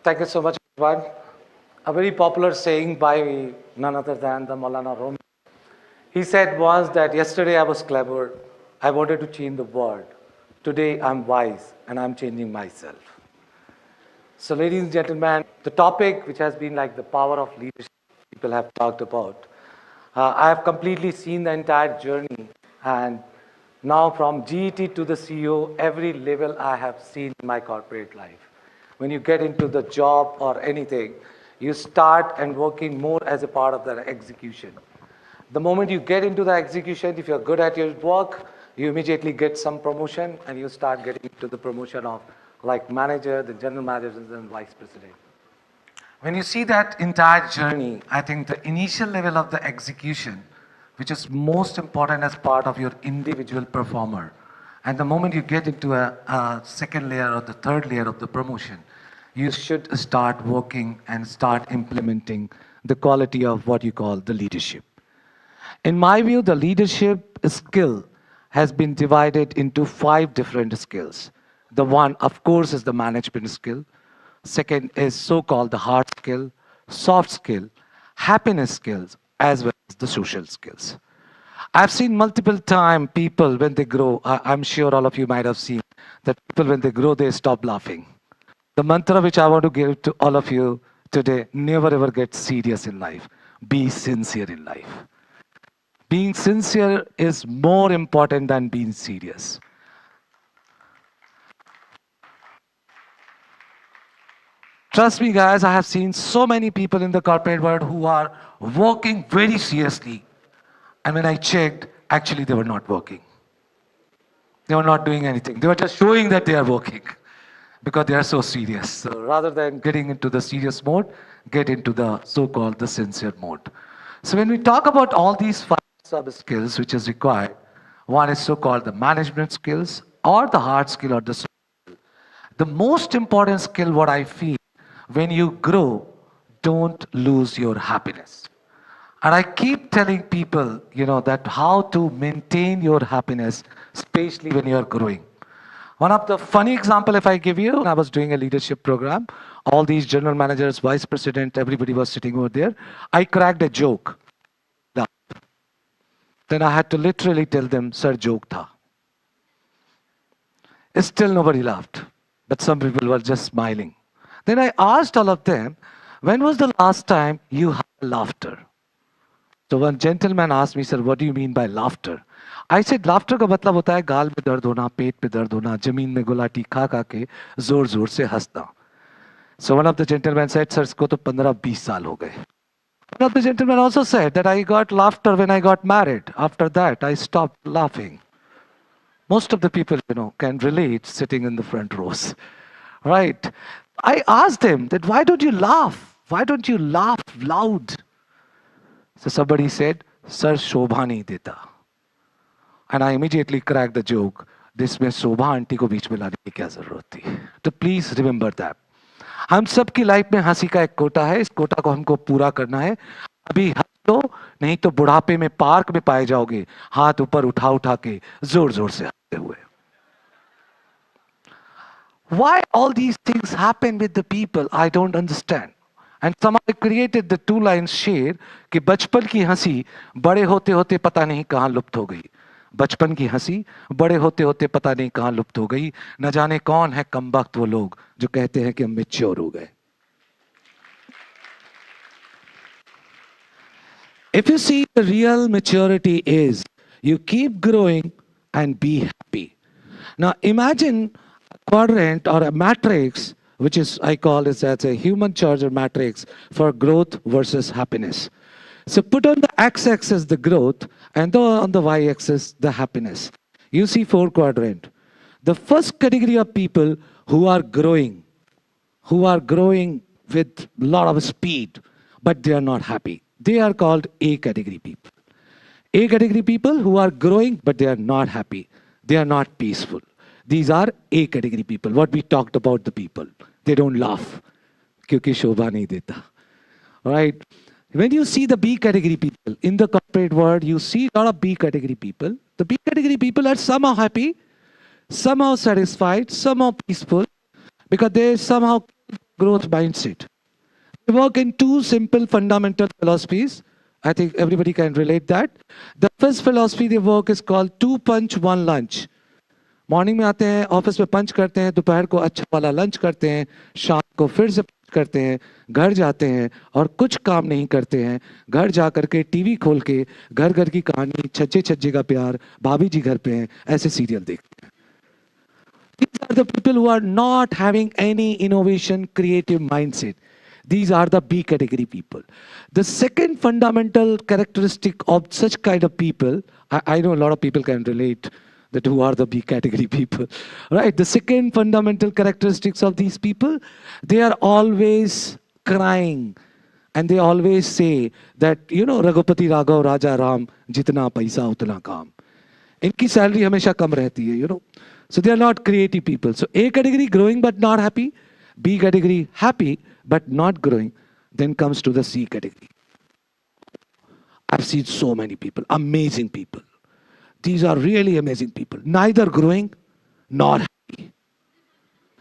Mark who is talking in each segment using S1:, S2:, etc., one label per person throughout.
S1: Thank you so much, everyone. A very popular saying by none other than the Maulana Rumi. He said once that yesterday I was clever, I wanted to change the world. Today I'm wise and I'm changing myself. So, ladies and gentlemen, the topic which has been like the power of leadership people have talked about. I have completely seen the entire journey, and now from GET to the CEO, every level I have seen in my corporate life. When you get into the job or anything, you start and working more as a part of the execution. The moment you get into the execution, if you're good at your work, you immediately get some promotion and you start getting to the promotion of like manager, the general manager, and vice president. When you see that entire journey, I think the initial level of the execution, which is most important as part of your individual performer, and the moment you get into a second layer or the third layer of the promotion, you should start working and start implementing the quality of what you call the leadership. In my view, the leadership skill has been divided into 5 different skills. The one, of course, is the management skill. Second is so-called the hard skill, soft skill, happiness skills, as well as the social skills. I've seen multiple times people when they grow, I'm sure all of you might have seen, that people when they grow, they stop laughing. The mantra which I want to give to all of you today, never ever get serious in life. Be sincere in life. Being sincere is more important than being serious. Trust me, guys, I have seen so many people in the corporate world who are working very seriously. And when I checked, actually, they were not working. They were not doing anything. They were just showing that they are working because they are so serious. So rather than getting into the serious mode, get into the so-called the sincere mode. So when we talk about all these 5 sub skills which is required, one is so-called the management skills or the hard skill or the soft skill. The most important skill, what I feel, when you grow, don't lose your happiness. And I keep telling people, that how to maintain your happiness, especially when you're growing. One of the funny example, if I give you, I was doing a leadership program. All these general managers, vice president, everybody was sitting over there. I cracked a joke. Then I had to literally tell them, sir, joke tha. Still nobody laughed. But some people were just smiling. Then I asked all of them, when was the last time you had laughter? So one gentleman asked me, sir, what do you mean by laughter? I said, laughter का मतलब होता है गाल में दर्द होना, पेट पे दर्द होना, जमीन में गुलाटी खा खा के जोर जोर से हंसना. So one of the gentlemen said, sir, इसको तो 15-20 साल हो गए. One of the gentlemen also said that I got laughter when I got married. After that, I stopped laughing. Most of the people, can relate sitting in the front rows. Right? I asked him that why don't you laugh? Why don't you laugh loud? So somebody said, sir, शोभा नहीं देता. And I immediately cracked the joke. जिसमें शोभा aunty को बीच में लाने की क्या जरूरत थी? तो प्लीज रिमेंबर दैट. हम सबकी लाइफ में हंसी का एक कोटा है. इस कोटा को हमको पूरा करना है. अभी हंस लो, नहीं तो बुढ़ापे में पार्क में पाए जाओगे हाथ ऊपर उठा उठा के जोर जोर से हंसते हुए. Why all these things happen with the people, I don't understand. And somehow I created the 2-line शेर कि बचपन की हंसी बड़े होते होते पता नहीं कहां लुप्त हो गई. बचपन की हंसी बड़े होते होते पता नहीं कहां लुप्त हो गई. न जाने कौन है कमबख्त वो लोग जो कहते हैं कि हम मैच्योर हो गए. If you see, the real maturity is you keep growing and be happy. Now imagine a quadrant or a matrix, which is, I call it as a human charger matrix for growth versus happiness. So put on the x-axis the growth and on the y-axis the happiness. You see 4 quadrant. The first category of people who are growing with a lot of speed, but they are not happy. They are called A category people. A category people who are growing, but they are not happy. They are not peaceful. These are A category people. What we talked about the people. They don't laugh. Kyunki shobha nahi deta. Right? When you see the B category people, in the corporate world, you see a lot of B category people. The B category people are somehow happy, somehow satisfied, somehow peaceful, because they somehow
S2: growth mindset. They work in two simple fundamental philosophies. I think everybody can relate that. The first philosophy they work is called two punch, one lunch. Morning में आते हैं, office में पंच करते हैं, दोपहर को अच्छा वाला लंच करते हैं, शाम को फिर से पंच करते हैं, घर जाते हैं और कुछ काम नहीं करते हैं, घर जा करके टीवी खोल के घर घर की कहानी, छज्जे छज्जे का प्यार, भाभी जी घर पे हैं, ऐसे सीरियल देखते हैं. These are the people who are not having any innovation, creative mindset. These are the B category people. The second fundamental characteristic of such kind of people, I know a lot of people can relate that who are the B category people, right? The second fundamental characteristics of these people, they are always crying. And they always say that, you know, Raghupati Raghav Raja Ram, jitna paisa utna kaam. इनकी salary हमेशा कम रहती है, you know. So they are not creative people. So A category growing but not happy, B category happy but not growing. Then comes to the C category. I've seen so many people, amazing people. These are really amazing people. Neither growing nor happy.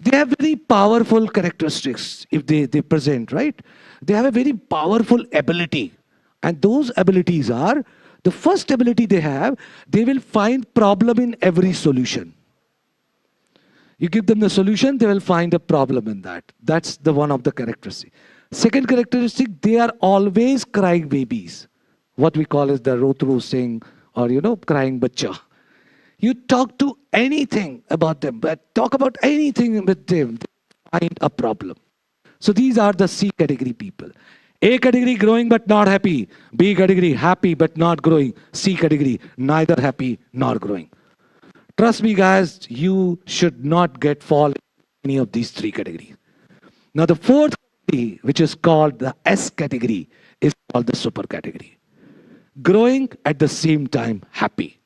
S2: They have very powerful characteristics if they present, right? They have a very powerful ability. And those abilities are, the first ability they have, they will find problem in every solution. You give them the solution, they will find a problem in that. That's the one of the characteristics. Second characteristic, they are always crying babies. What we call as the Rotru Singh or, you know, crying bacha. You talk to anything about them, but talk about anything with them, they find a problem. So these are the C category people. A category growing but not happy. B category happy but not growing. C category neither happy nor growing. Trust me guys, you should not get fall in any of these three categories. Now the fourth category, which is called the S category, is called the super category. Growing at the same time happy.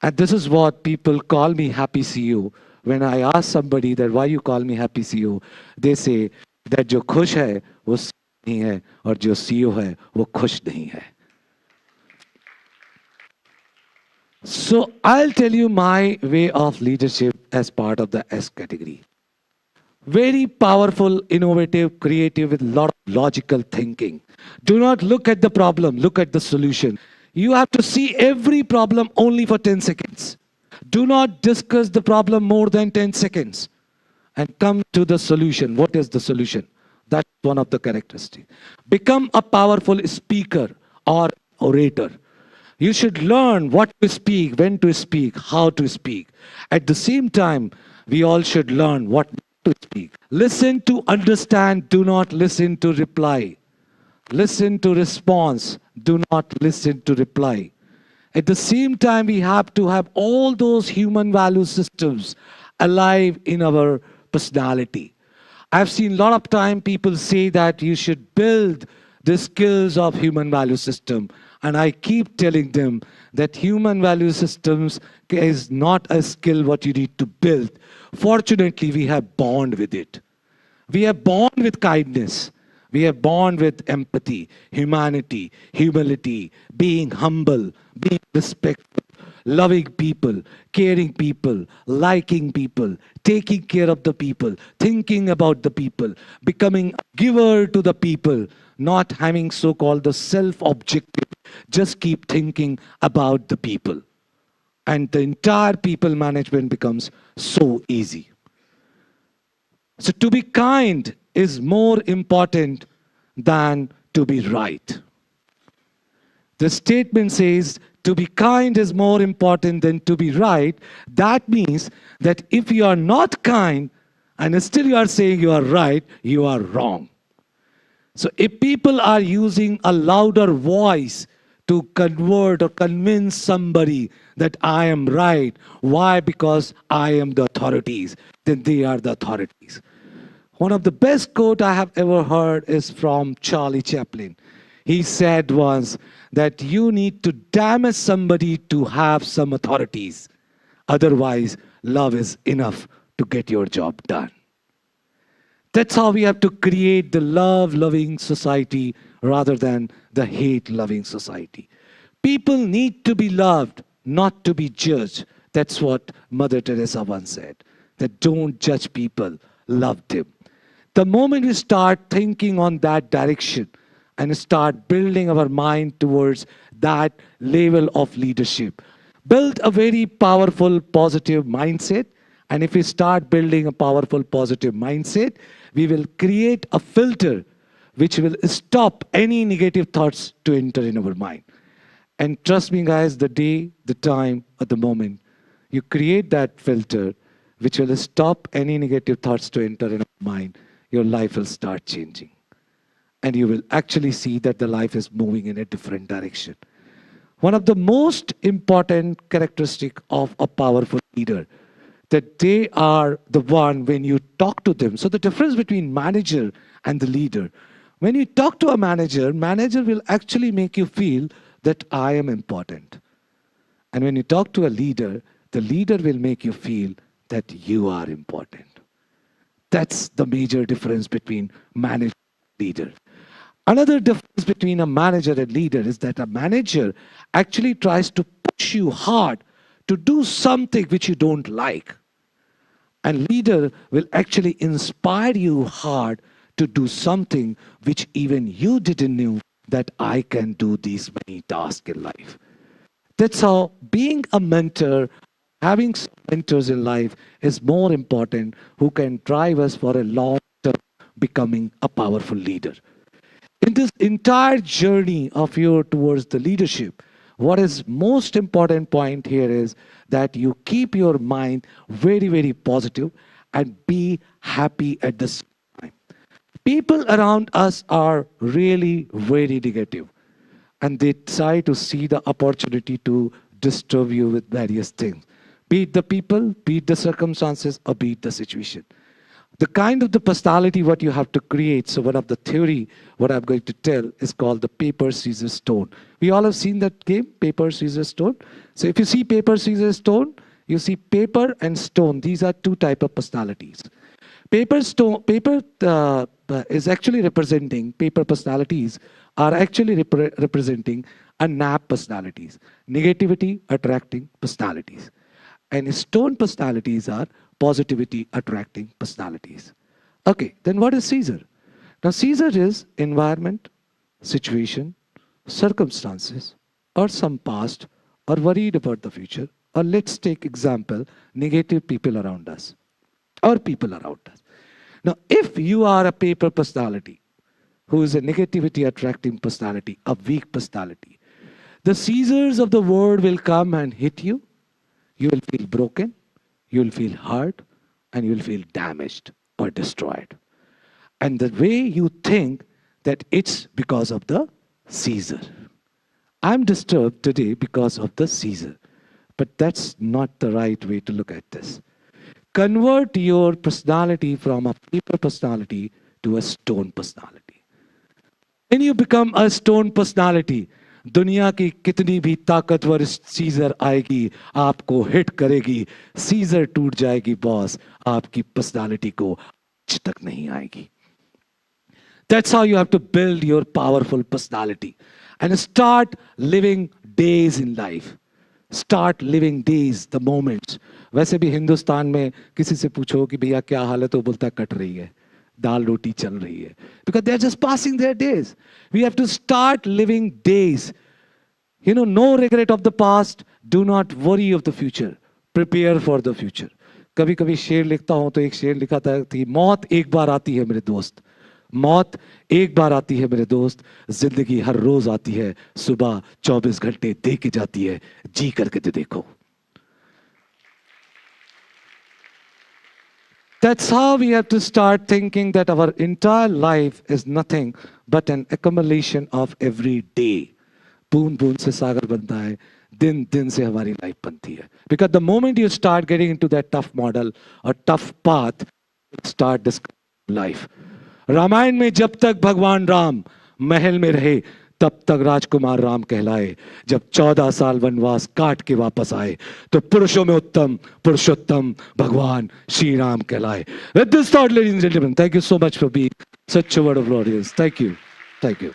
S2: And this is what people call me happy CEO. When I ask somebody that why you call me happy CEO, they say that जो खुश है वो नहीं है और जो CEO है वो खुश नहीं है. So I'll tell you my way of leadership as part of the S category. Very powerful, innovative, creative with a lot of logical thinking. Do not look at the problem, look at the solution. You have to see every problem only for 10 seconds. Do not discuss the problem more than 10 seconds. And come to the solution. What is the solution? That's one of the characteristics. Become a powerful speaker or orator. You should learn what to speak, when to speak, how to speak. At the same time, we all should learn what to speak. Listen to understand, do not listen to reply. Listen to response, do not listen to reply. At the same time, we have to have all those human value systems alive in our personality. I've seen a lot of time people say that you should build the skills of human value system. And I keep telling them that human value systems is not a skill what you need to build. Fortunately, we have born with it. We are born with kindness. We are born with empathy, humanity, humility, being humble, being respectful, loving people, caring people, liking people, taking care of the people, thinking about the people, becoming a giver to the people, not having so-called the self-objective. Just keep thinking about the people. And the entire people management becomes so easy. So to be kind is more important than to be right. The statement says to be kind is more important than to be right. That means that if you are not kind and still you are saying you are right, you are wrong. So if people are using a louder voice to convert or convince somebody that I am right, why? Because I am the authorities, then they are the authorities. One of the best quote I have ever heard is from Charlie Chaplin. He said once that you need to damage somebody to have some authorities. Otherwise, love is enough to get your job done. That's how we have to create the love-loving society rather than the hate-loving society. People need to be loved, not to be judged. That's what Mother Teresa once said. That don't judge people, love them. The moment we start thinking on that direction and start building our mind towards that level of leadership, build a very powerful positive mindset. And if we start building a powerful positive mindset, we will create a filter which will stop any negative thoughts to enter in our mind. And trust me, guys, the day, the time, or the moment you create that filter which will stop any negative thoughts to enter in our mind, your life will start changing. And you will actually see that the life is moving in a different direction. One of the most important characteristic of a powerful leader, that they are the one when you talk to them. So the difference between manager and the leader. When you talk to a manager, manager will actually make you feel that I am important. And when you talk to a leader, the leader will make you feel that you are important. That's the major difference between manager and leader. Another difference between a manager and leader is that a manager actually tries to push you hard to do something which you don't like. And leader will actually inspire you hard to do something which even you didn't know that I can do these many tasks in life. That's how being a mentor, having some mentors in life is more important who can drive us for a long term becoming a powerful leader. In this entire journey of your towards the leadership, what is most important point here is that you keep your mind very, very positive and be happy at the same time. People around us are really very negative and they try to see the opportunity to disturb you with various things. Be it the people, be it the circumstances, or be it the situation. The kind of the personality what you have to create. So one of the theory, what I'm going to tell is called the paper, scissors, stone. We all have seen that game, paper, scissors, stone. So if you see paper, scissors, stone, you see paper and stone. These are two type of personalities. Paper is actually representing, paper personalities are actually representing a nap personalities. Negativity attracting personalities. And stone personalities are positivity attracting personalities. Okay, then what is Caesar? Now Caesar is environment, situation, circumstances, or some past, or worried about the future, or let's take example, negative people around us, or people around us. Now, if you are a paper personality, who is a negativity attracting personality, a weak personality, the Caesars of the world will come and hit you. You will feel broken, you will feel hurt, and you will feel damaged or destroyed. And the way you think that it's because of the Caesar. I'm disturbed today because of the Caesar. But that's not the right way to look at this. Convert your personality from a paper personality to a stone personality. When you become a stone personality, दुनिया की कितनी भी ताकतवर scissor आएगी आपको hit करेगी scissor टूट जाएगी बॉस आपकी पर्सनालिटी को आज तक नहीं आएगी. That's how you have to build your powerful personality and start living days in life. Start living days, the moments. वैसे भी हिंदुस्तान में किसी से पूछो कि भैया क्या हाल है तो बोलता कट रही है दाल रोटी चल रही है because they are just passing their days. We have to start living days. You know, no regret of the past. Do not worry of the future. Prepare for the future. कभी कभी शेर लिखता हूं तो एक शेर लिखा था कि मौत एक बार आती है मेरे दोस्त. मौत एक बार आती है मेरे दोस्त. जिंदगी हर रोज आती है. सुबह 24 घंटे दे के जाती है. जी करके तो देखो. That's how we have to start thinking that our entire life is nothing but an accumulation of every day. बूंद बूंद से सागर बनता है दिन दिन से हमारी लाइफ बनती है. Because the moment you start getting into that tough model or tough path, you start discovering life. Ramayan में जब तक भगवान राम महल में रहे तब तक राजकुमार राम कहलाए. जब 14 साल वनवास काट के वापस आए तो पुरुषों में उत्तम पुरुषोत्तम भगवान श्री राम कहलाए. With this thought, ladies and gentlemen, thank you so much for being such a wonderful audience. Thank you. Thank you.